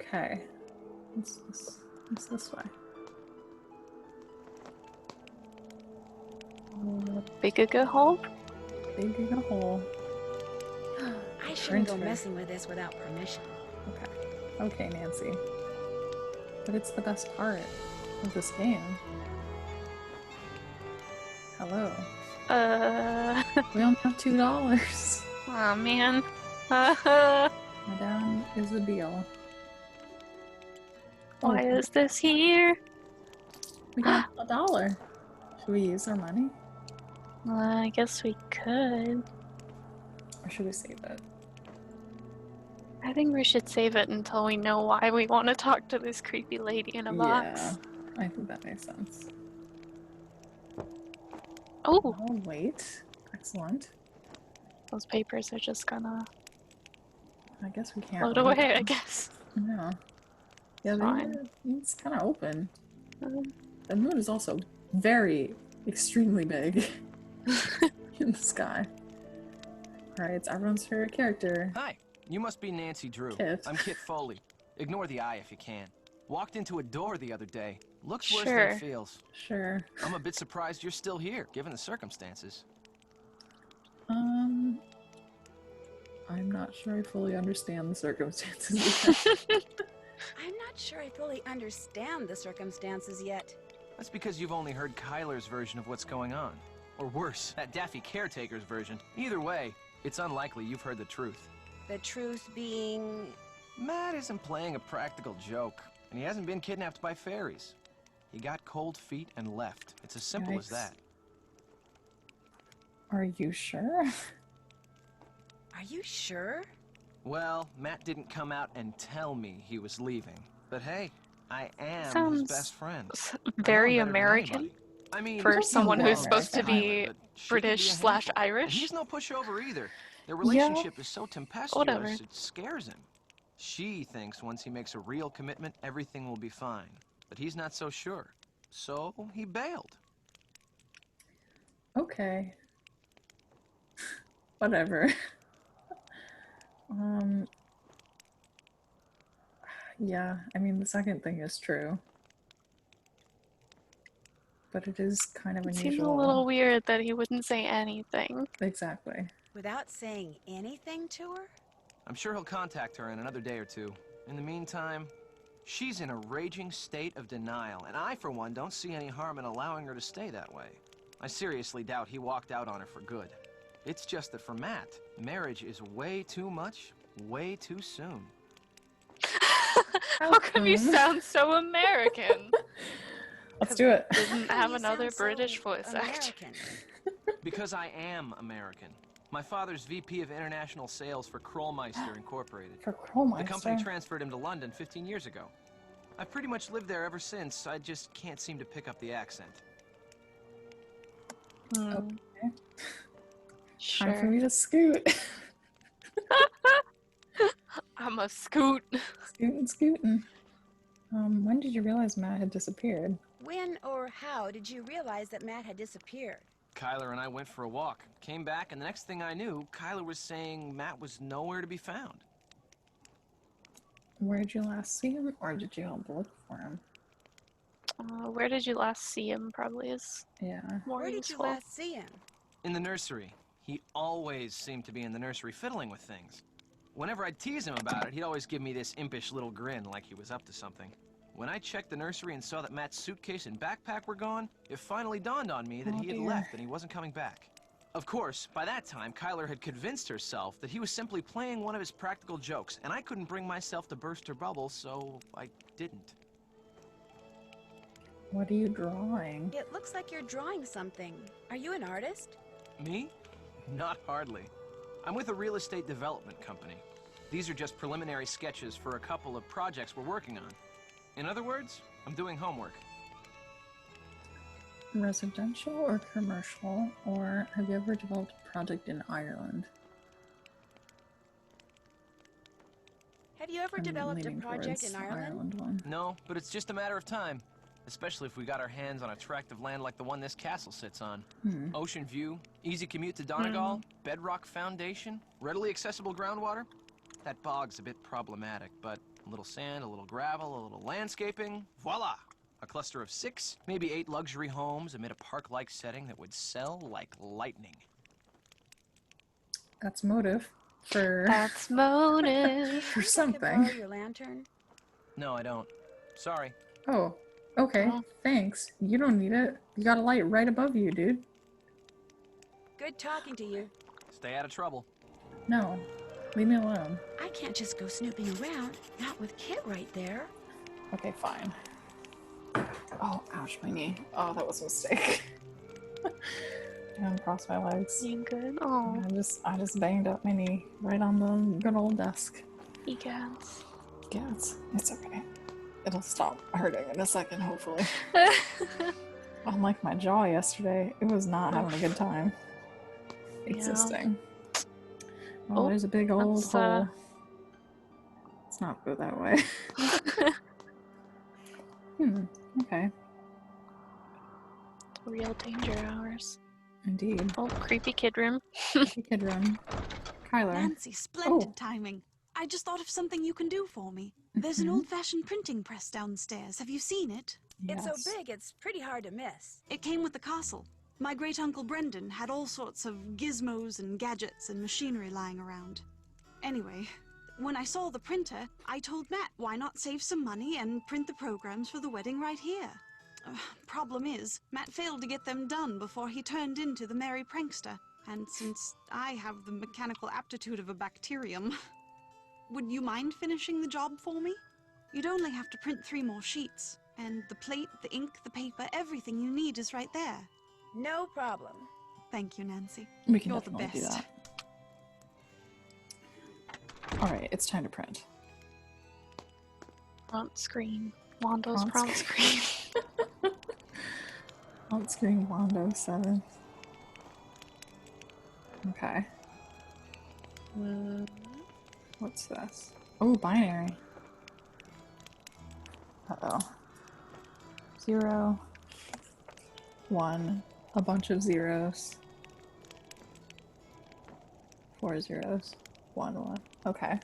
Okay. It's this way. Big hole? Big in a hole. I shouldn't go Printer. messing with this without permission. Okay. Okay, Nancy. But it's the best part of this game. Hello. We only have $2. Oh man. Madame Isabel. Why is this here? We got $1. Should we use our money? I guess we could. Or should we save it? I think we should save it until we know why we want to talk to this creepy lady in a box. Yeah, I think that makes sense. Oh! Oh, wait. Excellent. Those papers are just gonna I guess we can't. float away, I guess. Yeah. Yeah, it's kind of open. The moon is also very, extremely big in the sky. Alright, it's everyone's favorite character. Hi, you must be Nancy Drew. Kit. I'm Kit Foley. Ignore the eye if you can. Walked into a door the other day. Looks worse Sure. than it feels. Sure. I'm a bit surprised you're still here, given the circumstances. I'm not sure I fully understand the circumstances yet. I'm not sure I fully understand the circumstances yet. That's because you've only heard Kyler's version of what's going on. Or worse, that Daffy caretaker's version. Either way, it's unlikely you've heard the truth. The truth being... Matt isn't playing a practical joke, and he hasn't been kidnapped by fairies. He got cold feet and left. It's as simple as that. Are you sure? Are you sure? Well, Matt didn't come out and tell me he was leaving. But hey, I am Sounds his best friend. very I know him better than American anybody. I mean, for he's someone a who's well supposed to American be pilot, but she can be a British/Irish. handful. And he's no pushover either. Their relationship is so Whatever. tempestuous, it scares him. She thinks once he makes a real commitment, everything will be fine. But he's not so sure. So he bailed. Okay. Whatever. Yeah, I mean, the second thing is true. But it is kind of It unusual. seems a little weird that he wouldn't say anything. Exactly. Without saying anything to her? I'm sure he'll contact her in another day or two. In the meantime, she's in a raging state of denial, and I, for one, don't see any harm in allowing her to stay that way. I seriously doubt he walked out on her for good. It's just that for Matt, marriage is way too much, way too soon. How come you sound so American? Let's do it. Didn't How have do you another sound so British voice actor. American? Because I am American. My father's VP of International Sales for Krollmeister Incorporated. For Krollmeister. The company transferred him to London 15 years ago. I've pretty much lived there ever since. I just can't seem to pick up the accent. Okay. Sure. Time for me to scoot. I'm a scoot. Scootin'. When did you realize Matt had disappeared? When or how did you realize that Matt had disappeared? Kyler and I went for a walk, came back, and the next thing I knew, Kyler was saying Matt was nowhere to be found. Where did you last see him, or did you help look for him? Where did you last see him? Probably is Yeah. more Where did useful. you last see him? In the nursery. He always seemed to be in the nursery fiddling with things. Whenever I'd tease him about it, he'd always give me this impish little grin like he was up to something. When I checked the nursery and saw that Matt's suitcase and backpack were gone, it finally dawned on me that he had left and he wasn't coming back. Of course, by that time, Kyler had convinced herself that he was simply playing one of his practical jokes, and I couldn't bring myself to burst her bubble, so I didn't. What are you drawing? It looks like you're drawing something. Are you an artist? Me? Not hardly. I'm with a real estate development company. These are just preliminary sketches for a couple of projects we're working on. In other words, I'm doing homework. Residential or commercial, or have you ever developed a project in Ireland? Have you ever I'm developed a leaning project towards in the Ireland? one. No, but it's just a matter of time. Especially if we got our hands on a tract of land like the one this castle sits on. Ocean view, easy commute to Donegal, bedrock foundation, readily accessible groundwater. That bog's a bit problematic, but a little sand, a little gravel, a little landscaping, voila! A cluster of 6, maybe 8 luxury homes amid a park-like setting that would sell like lightning. That's motive for That's motive. for Think I could something. borrow your lantern? No, I don't. Sorry. Oh, okay. Oh. Thanks. You don't need it. You got a light right above you, dude. Good talking to you. Stay out of trouble. No, leave me alone. I can't just go snooping around, not with Kit right there. Okay, fine. Oh, ouch, my knee. Oh, that was a mistake. I uncrossed my legs. You good? Oh, I just banged up my knee right on the good old desk. you guys. Yeah, it's okay. It'll stop hurting in a second, hopefully. Unlike my jaw yesterday, it was not having a good time existing. Oh, there's a big old hole. Let's not go that way. Okay. Real danger hours. Indeed. Oh, creepy kid room. Creepy kid room. Kyler. Nancy, splendid timing. I just thought of something you can do for me. There's an old-fashioned printing press downstairs. Have you seen it? It's so big, it's pretty hard to miss. It came with the castle. My great-uncle Brendan had all sorts of gizmos and gadgets and machinery lying around. Anyway, when I saw the printer, I told Matt why not save some money and print the programs for the wedding right here. Problem is, Matt failed to get them done before he turned into the merry prankster. And since I have the mechanical aptitude of a bacterium, would you mind finishing the job for me? You'd only have to print 3 more sheets. And the plate, the ink, the paper, everything you need is right there. No problem. Thank you, Nancy. We can You're the definitely do best. that. Alright, it's time to print. Prompt screen. Wando's Prompt prompt screen. On screen Wando 7. Okay. What's this? Oh, binary. Uh-oh. 0, 1, a bunch of zeros. 4 zeros. 1, 1. Okay.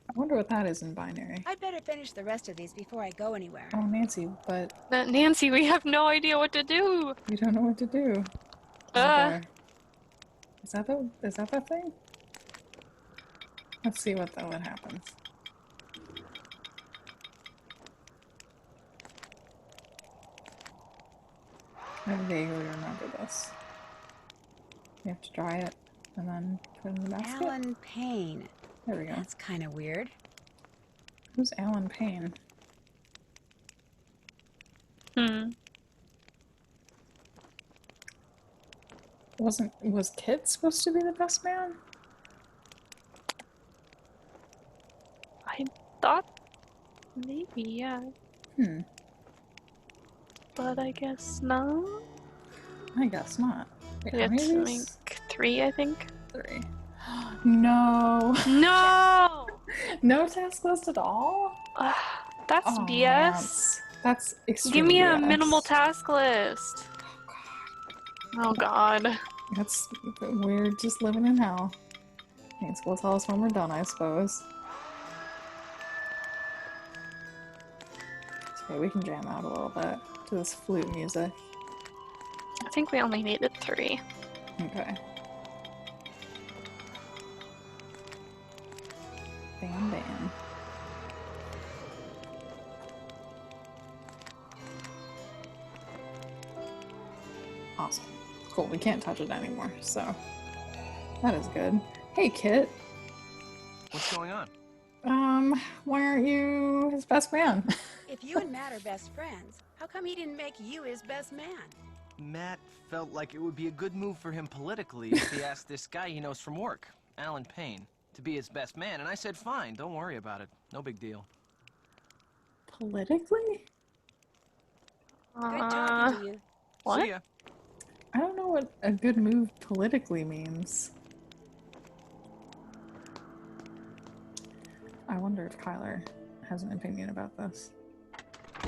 I wonder what that is in binary. I'd better finish the rest of these before I go anywhere. Oh, Nancy, but Nancy, we have no idea what to do. we don't know what to do. Okay. Is that the thing? Let's see what happens. I vaguely remember this. You have to dry it and then put it in the basket. Alan Payne. There we go. That's kind of weird. Who's Alan Payne? Was Kit supposed to be the best man? I thought maybe, yeah. But I guess not. I guess not. Wait, how It's many of these? like 3, I think. 3. No! No! No task list at all? That's Oh, BS. That's extreme Give me a BS. minimal task list. Oh god. That's we're just living in hell. Thanks, will tell us when we're done, I suppose. It's okay, we can jam out a little bit to this flute music. I think we only needed 3. Okay. Bam, bam. Awesome. Cool, we can't touch it anymore, so that is good. Hey, Kit. What's going on? Why aren't you his best man? If you and Matt are best friends, how come he didn't make you his best man? Matt felt like it would be a good move for him politically if he asked this guy he knows from work, Alan Payne, to be his best man, and I said fine, don't worry about it. No big deal. Politically? Good talking to you. What? See ya. I don't know what a good move politically means. I wonder if Kyler has an opinion about this.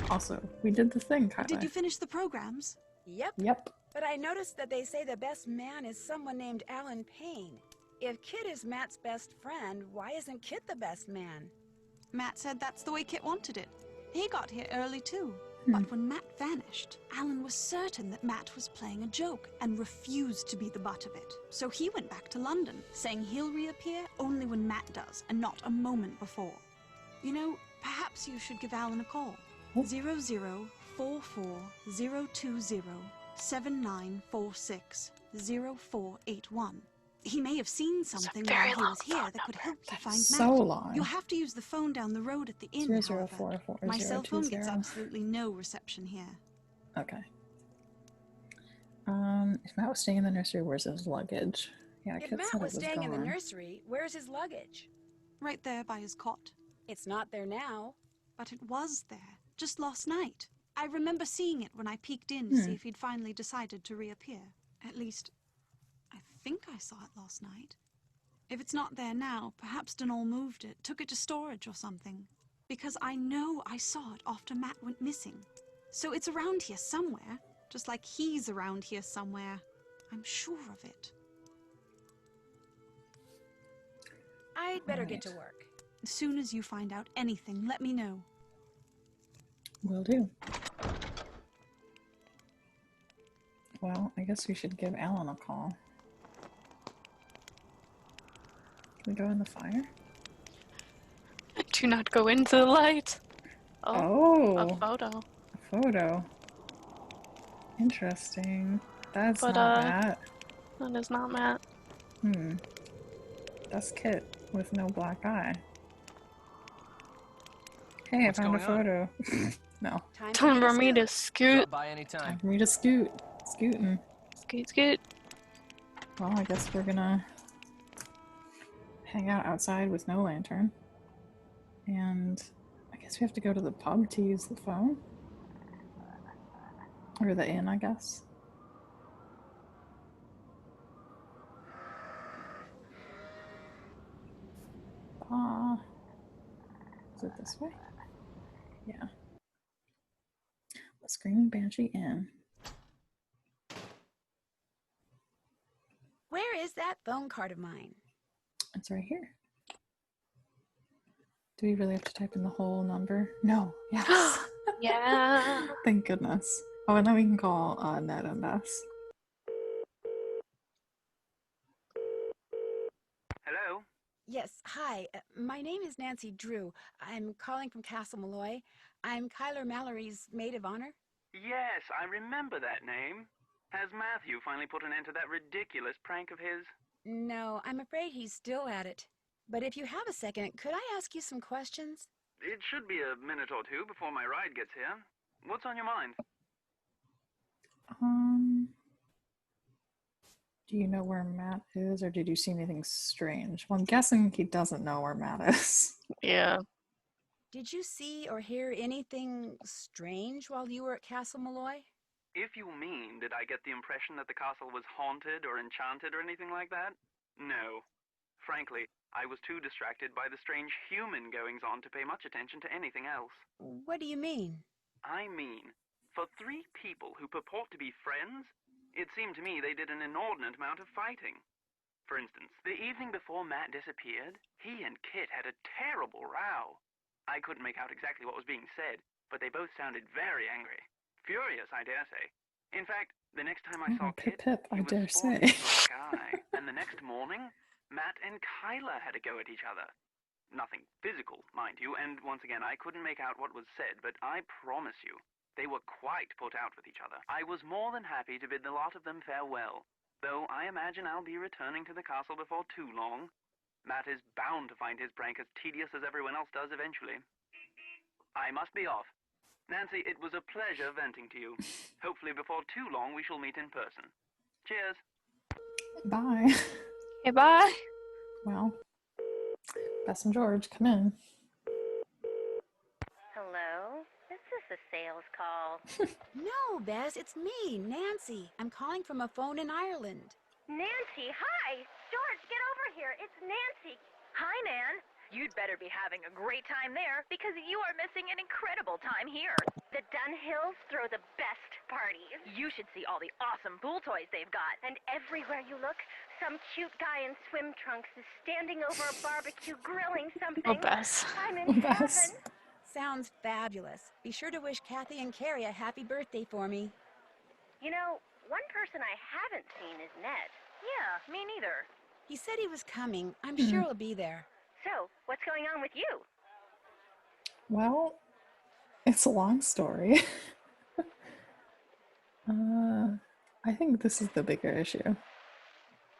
Also, we did the thing, Kyler. Did you finish the programs? Yep. Yep. But I noticed that they say the best man is someone named Alan Payne. If Kit is Matt's best friend, why isn't Kit the best man? Matt said that's the way Kit wanted it. He got here early too. But when Matt vanished, Alan was certain that Matt was playing a joke and refused to be the butt of it. So he went back to London, saying he'll reappear only when Matt does, and not a moment before. You know, perhaps you should give Alan a call. 0044-020-7946 0481. He may have seen something while he was here that could help you find Matt. So long. You'll have to use the phone down the road at the inn, however. My cell phone gets absolutely no reception here. Okay. If Matt was staying in the nursery, where's his luggage? Yeah, If Kit Matt said was it was staying gone. in the nursery, where's his luggage? Right there by his cot. It's not there now. But it was there, just last night. I remember seeing it when I peeked in to see if he'd finally decided to reappear. At least, I think I saw it last night. If it's not there now, perhaps Denol moved it, took it to storage or something. Because I know I saw it after Matt went missing. So it's around here somewhere, just like he's around here somewhere. I'm sure of it. I'd better get to work. As soon as you find out anything, let me know. Will do. Well, I guess we should give Alan a call. Can we go in the fire? Do not go into the light. Oh, a photo. A photo. Interesting. That's But, not Matt. That is not Matt. That's Kit with no black eye. Hey, What's I found a going on? photo. No. Time for me to scoot. Stop by anytime. Time for me to scoot. Scooting. Scoot, scoot. Well, I guess we're gonna hang out outside with no lantern. And I guess we have to go to the pub to use the phone. Or the inn, I guess. Is it this way? Yeah. The Screaming Banshee Inn. Where is that phone card of mine? It's right here. Do we really have to type in the whole number? No. Yes. Yeah. Thank goodness. Oh, and then we can call Ned and Bess. Hello? Yes, hi. My name is Nancy Drew. I'm calling from Castle Malloy. I'm Kyler Mallory's maid of honor. Yes, I remember that name. Has Matthew finally put an end to that ridiculous prank of his? No, I'm afraid he's still at it. But if you have a second, could I ask you some questions? It should be a minute or two before my ride gets here. What's on your mind? Do you know where Matt is, or did you see anything strange? Well, I'm guessing he doesn't know where Matt is. Yeah. Did you see or hear anything strange while you were at Castle Malloy? If you mean, did I get the impression that the castle was haunted or enchanted or anything like that? No. Frankly, I was too distracted by the strange human goings-on to pay much attention to anything else. What do you mean? I mean, for three people who purport to be friends, it seemed to me they did an inordinate amount of fighting. For instance, the evening before Matt disappeared, he and Kit had a terrible row. I couldn't make out exactly what was being said, but they both sounded very angry. Furious, I dare say. In fact, the next time I saw Kit, I he dare was say. sporting a black eye. And the next morning, Matt and Kyler had a go at each other. Nothing physical, mind you, and once again, I couldn't make out what was said, but I promise you, they were quite put out with each other. I was more than happy to bid the lot of them farewell, though I imagine I'll be returning to the castle before too long. Matt is bound to find his prank as tedious as everyone else does eventually. I must be off. Nancy, it was a pleasure venting to you. Hopefully before too long we shall meet in person. Cheers. Bye. Okay, bye. Well, Bess and George, come in. Hello? Is this a sales call? No, Bess, it's me, Nancy. I'm calling from a phone in Ireland. Nancy, hi! George, get over here. It's Nancy. Hi, Nan. You'd better be having a great time there because you are missing an incredible time here. The Dunhills throw the best parties. You should see all the awesome pool toys they've got. And everywhere you look, some cute guy in swim trunks is standing over a barbecue grilling something. Oh, Bess. I'm in heaven. Sounds fabulous. Be sure to wish Kathy and Carrie a happy birthday for me. You know, one person I haven't seen is Ned. Yeah, me neither. He said he was coming. I'm sure he'll be there. So, what's going on with you? Well, it's a long story. I think this is the bigger issue.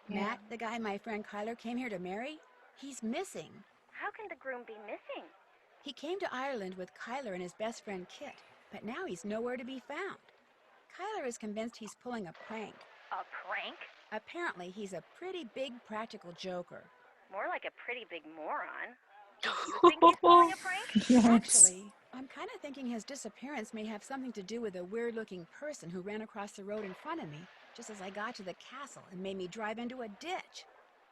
Matt, the guy my friend Kyler came here to marry, he's missing. How can the groom be missing? He came to Ireland with Kyler and his best friend Kit, but now he's nowhere to be found. Kyler is convinced he's pulling a prank. A prank? Apparently, he's a pretty big practical joker. More like a pretty big moron. You think he's pulling a prank? Yes. Actually, I'm kind of thinking his disappearance may have something to do with a weird-looking person who ran across the road in front of me just as I got to the castle and made me drive into a ditch.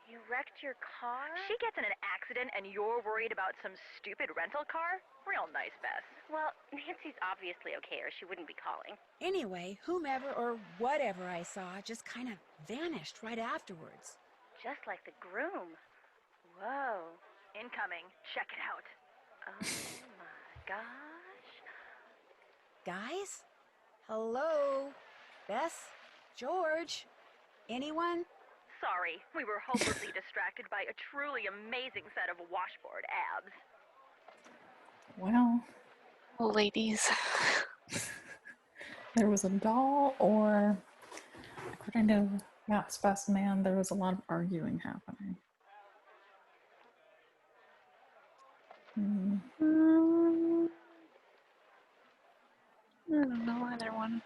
You wrecked your car? She gets in an accident and you're worried about some stupid rental car? Real nice, Bess. Well, Nancy's obviously okay or she wouldn't be calling. Anyway, whomever or whatever I saw just kind of vanished right afterwards. Just like the groom. Whoa. Incoming. Check it out. Oh my gosh. Guys? Hello? Bess? George? Anyone? Sorry, we were hopelessly distracted by a truly amazing set of washboard abs. Well, Ladies. there was a doll, or according to Matt's best man, there was a lot of arguing happening. I don't know either one.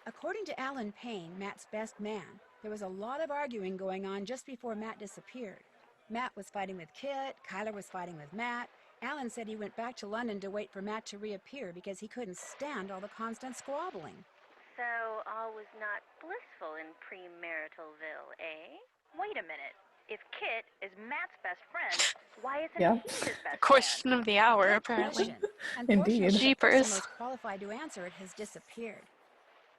According to Alan Payne, Matt's best man, there was a lot of arguing going on just before Matt disappeared. Matt was fighting with Kit, Kyler was fighting with Matt. Alan said he went back to London to wait for Matt to reappear because he couldn't stand all the constant squabbling. So, all was not blissful in premaritalville, eh? Wait a minute. If Kit is Matt's best friend, why isn't Yep. he his best friend? Question of the hour, Good apparently. question. Indeed. Unfortunately, the Jeepers. person most qualified to answer it has disappeared.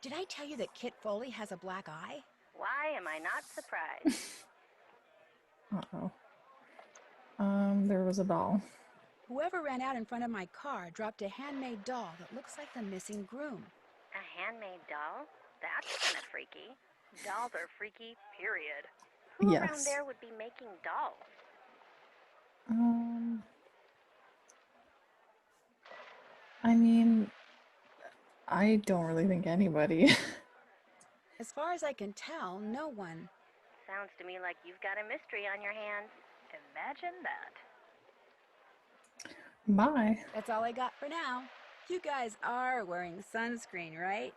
Did I tell you that Kit Foley has a black eye? Why am I not surprised? Uh-oh. There was a doll. Whoever ran out in front of my car dropped a handmade doll that looks like the missing groom. A handmade doll? That's kind of freaky. Dolls are freaky, period. Who around Yes. there would be making dolls? I mean, I don't really think anybody. As far as I can tell, no one. Sounds to me like you've got a mystery on your hands. Imagine that. Bye. That's all I got for now. You guys are wearing sunscreen, right?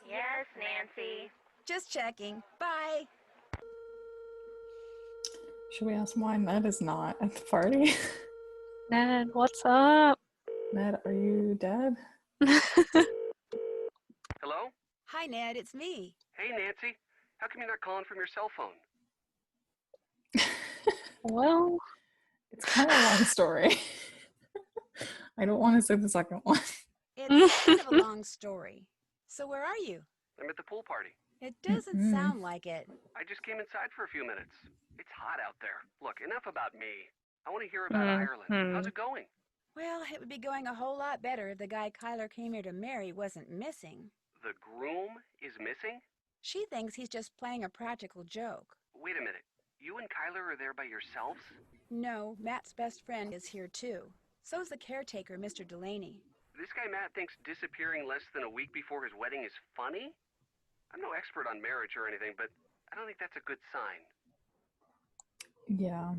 Yes, Nancy. Just checking. Bye. Should we ask why Ned is not at the party? Ned, what's up? Ned, are you dead? Hello? Hi, Ned. It's me. Hey, Nancy. How come you're not calling from your cell phone? Well, It's kind of a long story. I don't want to say the second one. It's kind of a long story. So where are you? I'm at the pool party. It doesn't Mm-mm. sound like it. I just came inside for a few minutes. It's hot out there. Look, enough about me. I want to hear about Ireland. How's it going? Well, it would be going a whole lot better if the guy Kyler came here to marry wasn't missing. The groom is missing? She thinks he's just playing a practical joke. Wait a minute. You and Kyler are there by yourselves? No, Matt's best friend is here too. So's the caretaker, Mr. Delaney. This guy Matt thinks disappearing less than a week before his wedding is funny? I'm no expert on marriage or anything, but I don't think that's a good sign. Yeah.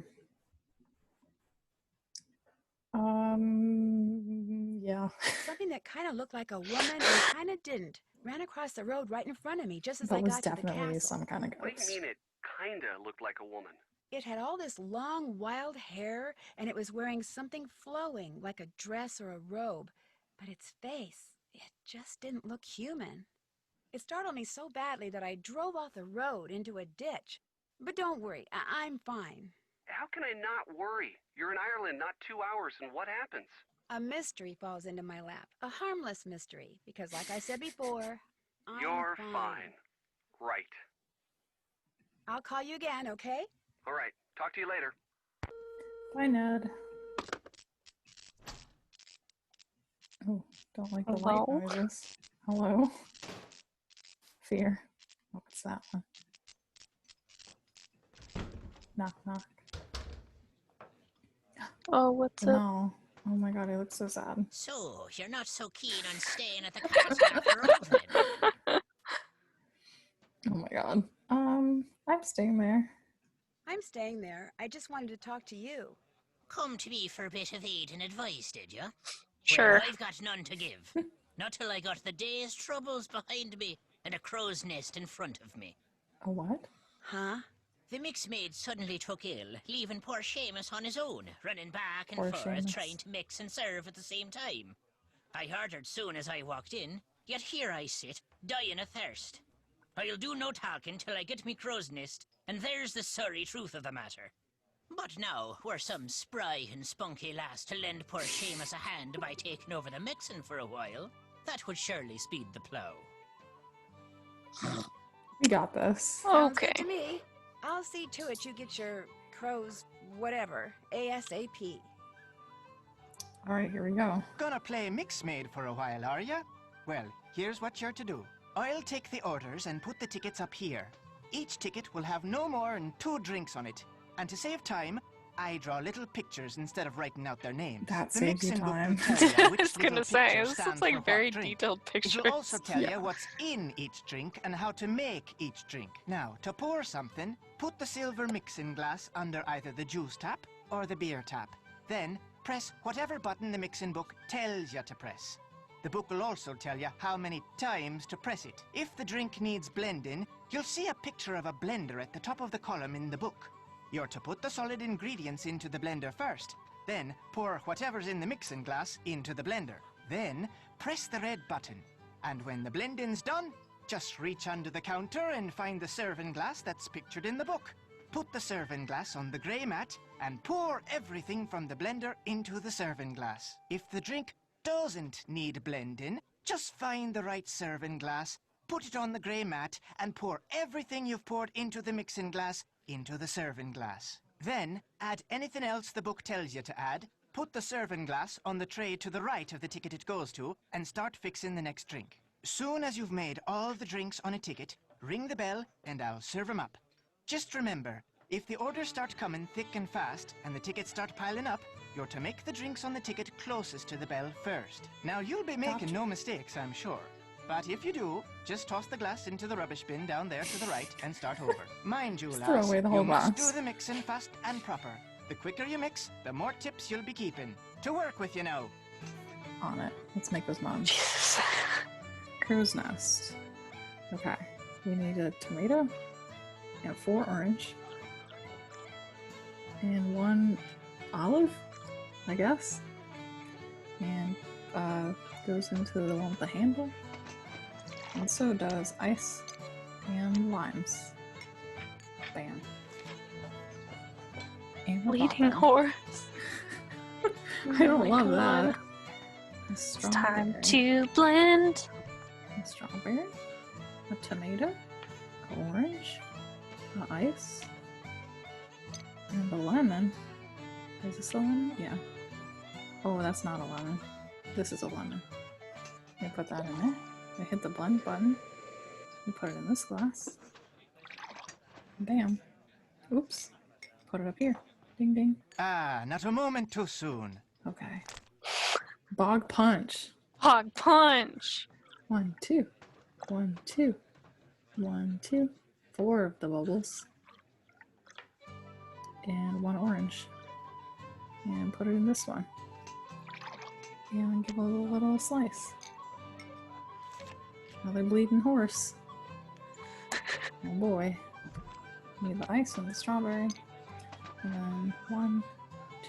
Yeah. Something that kind of looked like a woman and kind of didn't. Ran across the road right in front of me just as I That was got to the definitely castle. some kind of What do ghost. you mean it kinda looked like a woman? It had all this long, wild hair, and it was wearing something flowing, like a dress or a robe. But its face, it just didn't look human. It startled me so badly that I drove off the road into a ditch. But don't worry, I'm fine. How can I not worry? You're in Ireland not 2 hours, and what happens? A mystery falls into my lap. A harmless mystery. Because like I said before, You're I'm fine. Right. I'll call you again, okay? All right. Talk to you later. Bye, Ned. Oh, don't like the light Hello? noises. Hello? Fear. Oh, what's that one? Knock, knock. Oh, what's up? No. Oh my god, he looks so sad. So, you're not so keen on staying at the castle after all, then? Oh my god. I'm staying there. I'm staying there. I just wanted to talk to you. Come to me for a bit of aid and advice, did you? Sure. Well, I've got none to give. Not till I got the day's troubles behind me and a crow's nest in front of me. A what? Huh? The mix maid suddenly took ill, leaving poor Seamus on his own, running back and Poor forth, Seamus. trying to mix and serve at the same time. I heard her soon as I walked in, yet here I sit, dying of thirst. I'll do no talking till I get me crow's nest, and there's the sorry truth of the matter. But now, were some spry and spunky lass to lend poor Seamus a hand by taking over the mixing for a while, that would surely speed the plough. We got this. Sounds Okay. good to me. I'll see to it you get your crows whatever, ASAP. Alright, here we go. Gonna play mix maid for a while, are ya? Well, here's what you're to do. I'll take the orders and put the tickets up here. Each ticket will have no more than 2 drinks on it. And to save time, I draw little pictures instead of writing out their names. That The saves you mixing book will time. tell ya I which was gonna little say, picture this is stands for like what very drink. detailed pictures. It'll also tell Yeah. you what's in each drink and how to make each drink. Now, to pour something, put the silver mixing glass under either the juice tap or the beer tap. Then, press whatever button the mixing book tells you to press. The book will also tell you how many times to press it. If the drink needs blending, you'll see a picture of a blender at the top of the column in the book. You're to put the solid ingredients into the blender first, then pour whatever's in the mixing glass into the blender. Then press the red button, and when the blending's done, just reach under the counter and find the serving glass that's pictured in the book. Put the serving glass on the grey mat and pour everything from the blender into the serving glass. If the drink doesn't need blending, just find the right serving glass, put it on the grey mat, and pour everything you've poured into the mixing glass into the serving glass. Then, add anything else the book tells you to add, put the serving glass on the tray to the right of the ticket it goes to, and start fixing the next drink. Soon as you've made all the drinks on a ticket, ring the bell and I'll serve 'em up. Just remember, if the orders start coming thick and fast and the tickets start piling up, you're to make the drinks on the ticket closest to the bell first. Now, you'll be making no mistakes, I'm sure. But if you do, just toss the glass into the rubbish bin down there to the right and start over. Mind you, Just lass, throw away the whole you must glass. do the mixing fast and proper. The quicker you mix, the more tips you'll be keeping. To work with you now. On it. Let's make those moms. Jesus. Crow's nest. Okay. We need a tomato and 4 orange. And 1 olive, I guess. And goes into the one with the handle. And so does ice and limes. Bam. And we're Bleeding popping. horse. I don't Oh my love God. that. A It's time strawberry. to blend. A strawberry. A tomato. An orange. An ice. And a lemon. Is this a lemon? Yeah. Oh, that's not a lemon. This is a lemon. You put that in there. I hit the blend button. You put it in this glass. Bam. Oops. Put it up here. Ding ding. Ah, not a moment too soon. Okay. Bog punch. Hog punch. 1, 2. 1, 2. 1, 2. 4 of the bubbles. And 1 orange. And put it in this one. And give a little slice. Another bleeding horse. Oh boy. Need the ice and the strawberry. And then 1,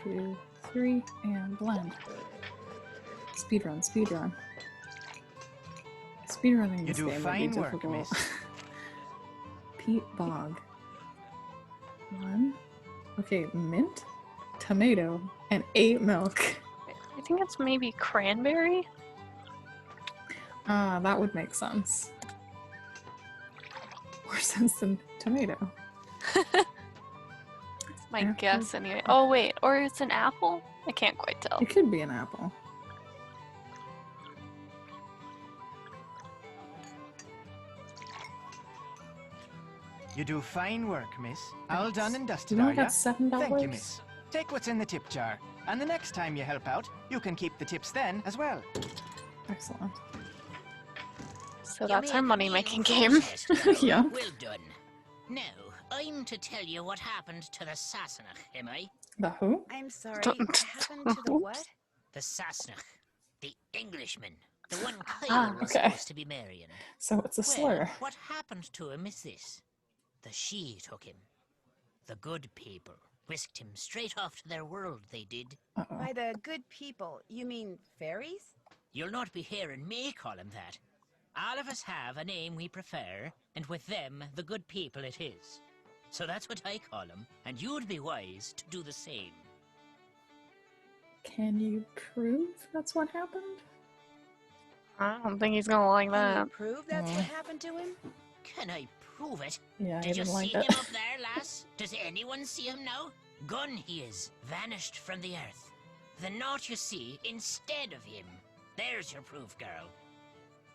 2, 3, and blend. Speedrun, speedrun. Speedrunning You this do game fine would be work, difficult. miss. Pete Bog. 1, Okay, mint, tomato, and 8 milk. I think it's maybe cranberry. That would make sense. More sense than tomato. My Apple. guess anyway. Oh wait, or it's an apple? I can't quite tell. It could be an apple. You do fine work, miss. All done and dusted, You are only got ya? $7? Thank you, miss. Take what's in the tip jar. And the next time you help out, you can keep the tips then as well. Excellent. So that's our money-making game. Yeah. Well done. Now, I'm to tell you what happened to the Sassenach, am I? The who? I'm sorry, what happened to the what? The Sassenach. The Englishman. The one Kyle was okay. supposed to be marrying. So it's a slur. Well, what happened to him is this. The she took him. The good people whisked him straight off to their world, they did. Uh-oh. By the good people, you mean fairies? You'll not be hearing me call him that. All of us have a name we prefer, and with them, the good people it is. So that's what I call him, and you'd be wise to do the same. Can you prove that's what happened? I don't think he's gonna like Can that. you prove that's what happened to him? Can I prove it? Yeah, I Did you didn't see like him it. up there, lass? Does anyone see him now? Gone he is, vanished from the earth. The naught you see instead of him. There's your proof, girl.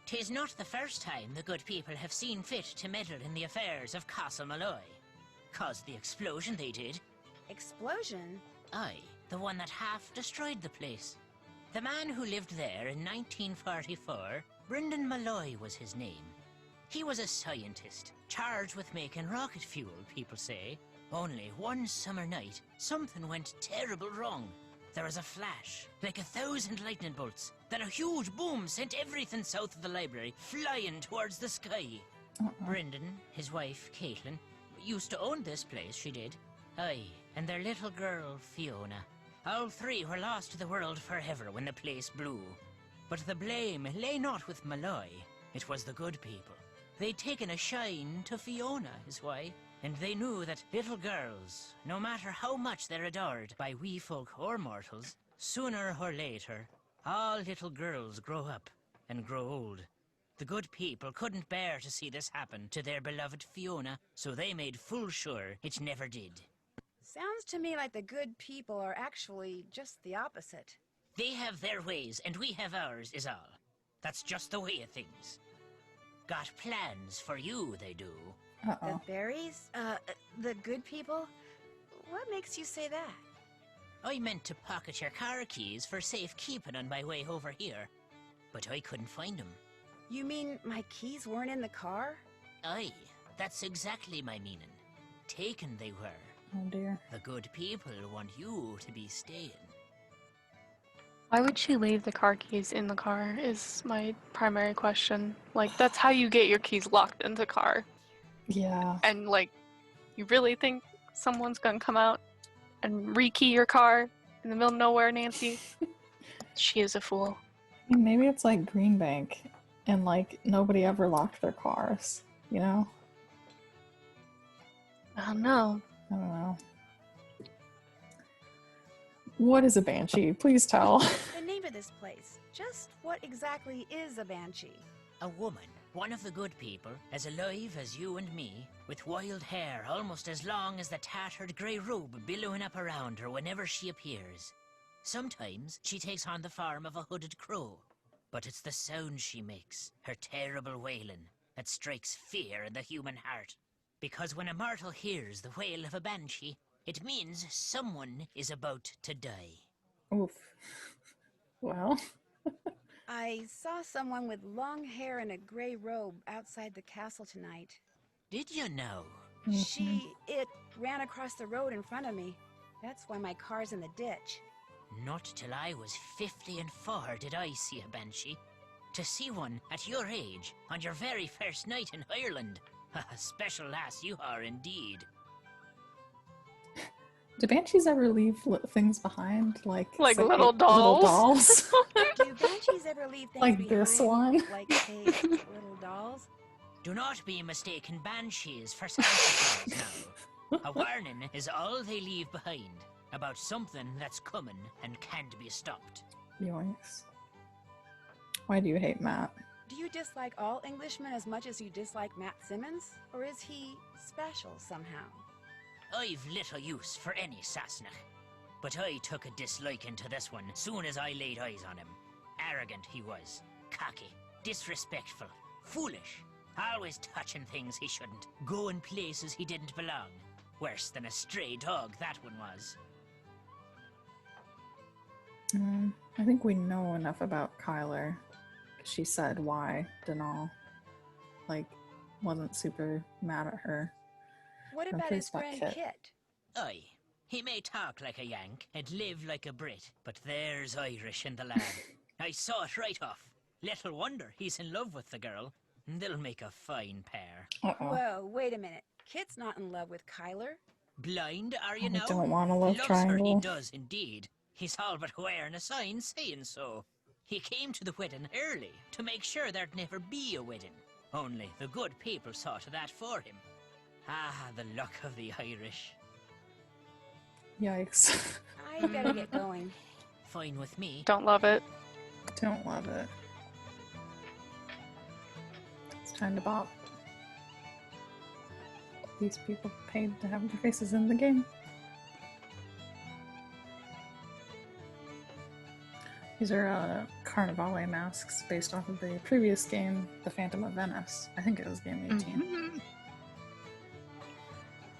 'Tis not the first time the good people have seen fit to meddle in the affairs of Castle Malloy. Caused the explosion they did. Explosion? Aye, the one that half destroyed the place. The man who lived there in 1944, Brendan Malloy was his name. He was a scientist, charged with making rocket fuel, people say. Only one summer night, something went terrible wrong. There was a flash, like 1,000 lightning bolts. Then a huge boom sent everything south of the library flying towards the sky. Brendan, his wife, Caitlin, used to own this place, she did. Aye, and their little girl, Fiona. All three were lost to the world forever when the place blew. But the blame lay not with Malloy, it was the good people. They'd taken a shine to Fiona, is why, and they knew that little girls, no matter how much they're adored by wee folk or mortals, sooner or later, all little girls grow up and grow old. The good people couldn't bear to see this happen to their beloved Fiona, so they made full sure it never did. Sounds to me like the good people are actually just the opposite. They have their ways, and we have ours, is all. That's just the way of things. Got plans for you, they do. The fairies? The good people? What makes you say that? I meant to pocket your car keys for safekeeping on my way over here, but I couldn't find them. You mean my keys weren't in the car? Aye, that's exactly my meaning. Taken they were. Oh dear. The good people want you to be staying. Why would she leave the car keys in the car is my primary question. Like, that's how you get your keys locked in the car. Yeah. And, like, you really think someone's gonna come out and rekey your car in the middle of nowhere, Nancy? She is a fool. I mean, maybe it's like Green Bank, and, like, nobody ever locked their cars, you know? I don't know. I don't know. What is a banshee? Please tell. The name of this place. Just what exactly is a banshee? A woman, one of the good people, as alive as you and me, with wild hair almost as long as the tattered grey robe billowing up around her whenever she appears. Sometimes she takes on the form of a hooded crow, but it's the sound she makes, her terrible wailing, that strikes fear in the human heart. Because when a mortal hears the wail of a banshee, it means someone is about to die. Oof. Well. I saw someone with long hair and a gray robe outside the castle tonight. Did you know? It ran across the road in front of me. That's why my car's in the ditch. Not till I was 54 did I see a banshee. To see one at your age, on your very first night in Ireland. A special lass you are indeed. Do banshees ever leave things behind? Like little dolls? Do banshees ever leave things like behind? this one? Like, say, little dolls? Do not be mistaken banshees for Santa Claus now. A warning is all they leave behind about something that's coming and can't be stopped. Yoinks. Why do you hate Matt? Do you dislike all Englishmen as much as you dislike Matt Simmons? Or is he special somehow? I've little use for any Sassenach, but I took a disliking to this one soon as I laid eyes on him. Arrogant he was, cocky, disrespectful, foolish, always touching things he shouldn't, going places he didn't belong. Worse than a stray dog, that one was. I think we know enough about Kyler. She said why Denal, like, wasn't super mad at her. What I'm about curious his friend Kit. Kit? Aye, he may talk like a Yank and live like a Brit, but there's Irish in the lad. I saw it right off. Little wonder he's in love with the girl. They'll make a fine pair. Whoa, wait a minute. Kit's not in love with Kyler. Blind, are you I now? don't want a love Loves triangle. her, he does indeed. He's all but wearing a sign saying so. He came to the wedding early to make sure there'd never be a wedding. Only the good people saw to that for him. Ah, the luck of the Irish. Yikes. I better get going. Fine with me. Don't love it. Don't love it. It's time to bop. These people paid to have their faces in the game. These are Carnivale masks based off of the previous game, The Phantom of Venice. I think it was game 18.